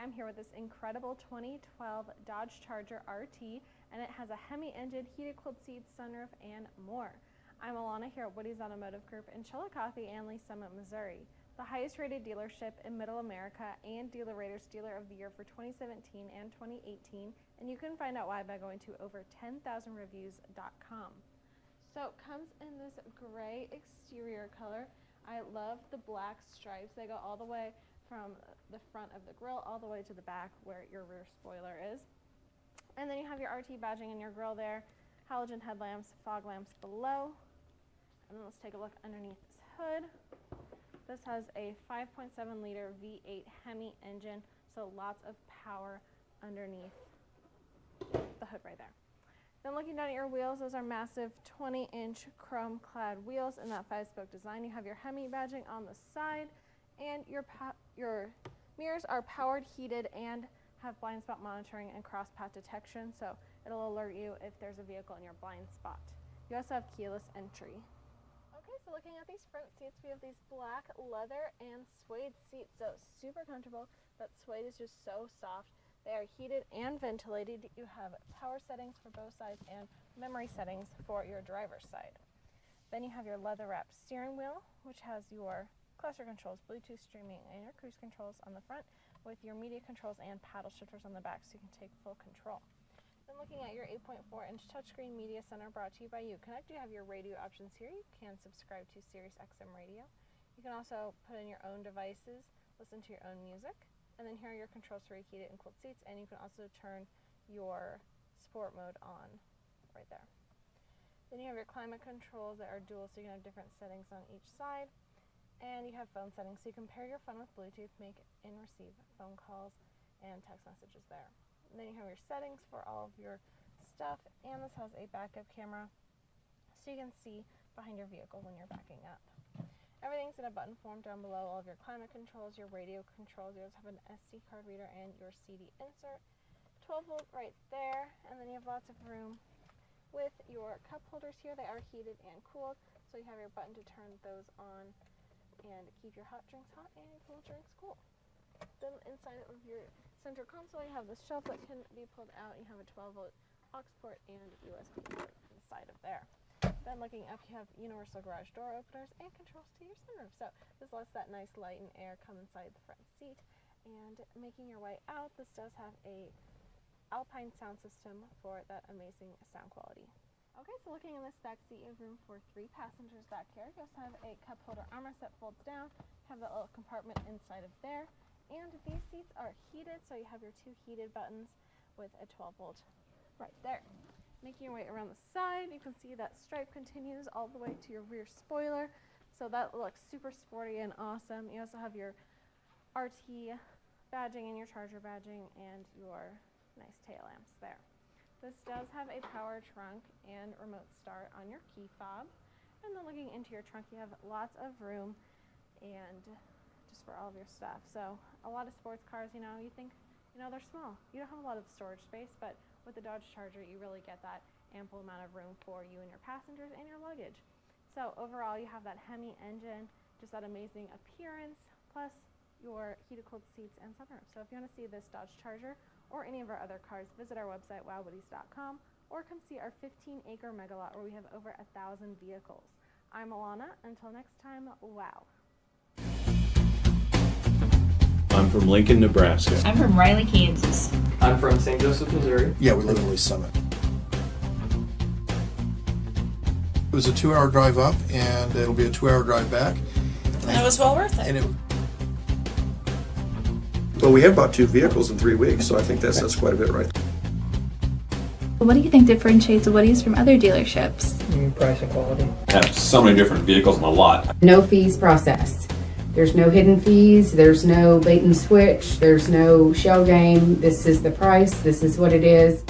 I'm here with this incredible 2012 Dodge Charger RT, and it has a HEMI engine, heated cooled seats, sunroof, and more. I'm Alana here at Woody's Automotive Group in Chillicothe and Lee Summit, Missouri, the highest rated dealership in Middle America and Dealer Rater's Dealer of the Year for 2017 and 2018, and you can find out why by going to over10,000reviews.com. So it comes in this gray exterior color. I love the black stripes. They go all the way from the front of the grille all the way to the back where your rear spoiler is. And then you have your RT badging in your grille there, halogen headlamps, fog lamps below. And then let's take a look underneath this hood. This has a 5.7 liter V8 HEMI engine, so lots of power underneath the hood right there. Then looking down at your wheels, those are massive 20-inch chrome clad wheels in that 5-spoke design. You have your HEMI badging on the side, and your mirrors are powered, heated, and have blind spot monitoring and cross path detection, so it'll alert you if there's a vehicle in your blind spot. You also have keyless entry. Okay, so looking at these front seats, we have these black leather and suede seats, so super comfortable. That suede is just so soft. They are heated and ventilated. You have power settings for both sides and memory settings for your driver's side. Then you have your leather wrapped steering wheel, which has your cluster controls, Bluetooth streaming, and your cruise controls on the front, with your media controls and paddle shifters on the back so you can take full control. Then looking at your 8.4-inch touchscreen media center brought to you by Uconnect, you have your radio options here. You can subscribe to Sirius XM radio. You can also put in your own devices, listen to your own music. And then here are your controls for your heated and cooled seats, and you can also turn your sport mode on right there. Then you have your climate controls that are dual, so you can have different settings on each side. And you have phone settings, so you can pair your phone with Bluetooth, make and receive phone calls and text messages there. And then you have your settings for all of your stuff, and this has a backup camera, so you can see behind your vehicle when you're backing up. Everything's in a button form down below. All of your climate controls, your radio controls. You also have an SD card reader and your CD insert. 12 volt right there, and then you have lots of room with your cup holders here. They are heated and cooled, so you have your button to turn those on and keep your hot drinks hot and your cold drinks cool. Then inside of your center console, you have this shelf that can be pulled out. You have a 12 volt aux port and USB port inside of there. Then looking up, you have universal garage door openers and controls to your sunroof. So this lets that nice light and air come inside the front seat. And making your way out, this does have a Alpine sound system for that amazing sound quality. Okay, so looking in this back seat, you have room for 3 passengers back here. You also have a cup holder armrest that folds down. You have that little compartment inside of there. And these seats are heated, so you have your 2 heated buttons with a 12 volt right there. Making your way around the side, you can see that stripe continues all the way to your rear spoiler, so that looks super sporty and awesome. You also have your RT badging and your Charger badging and your nice tail lamps there. This does have a power trunk and remote start on your key fob. And then looking into your trunk, you have lots of room and just for all of your stuff. So a lot of sports cars, you think, they're small. You don't have a lot of storage space, but with the Dodge Charger, you really get that ample amount of room for you and your passengers and your luggage. So overall, you have that HEMI engine, just that amazing appearance, plus your heated cooled seats and sunroof. So if you want to see this Dodge Charger or any of our other cars, visit our website, WowWoodys.com, or come see our 15-acre mega lot where we have over 1,000 vehicles. I'm Alana. Until next time, wow. I'm from Lincoln, Nebraska. I'm from Riley, Kansas. I'm from St. Joseph, Missouri. Yeah, we live in Lee Summit. It was a 2-hour drive up, and it'll be a 2-hour drive back. And it was well worth it. Well, we have bought 2 vehicles in 3 weeks, so I think that's quite a bit right. What do you think differentiates Woody's from other dealerships? Price and quality. I have so many different vehicles on the lot. No fees processed. There's no hidden fees, there's no bait and switch, there's no shell game. This is the price, this is what it is.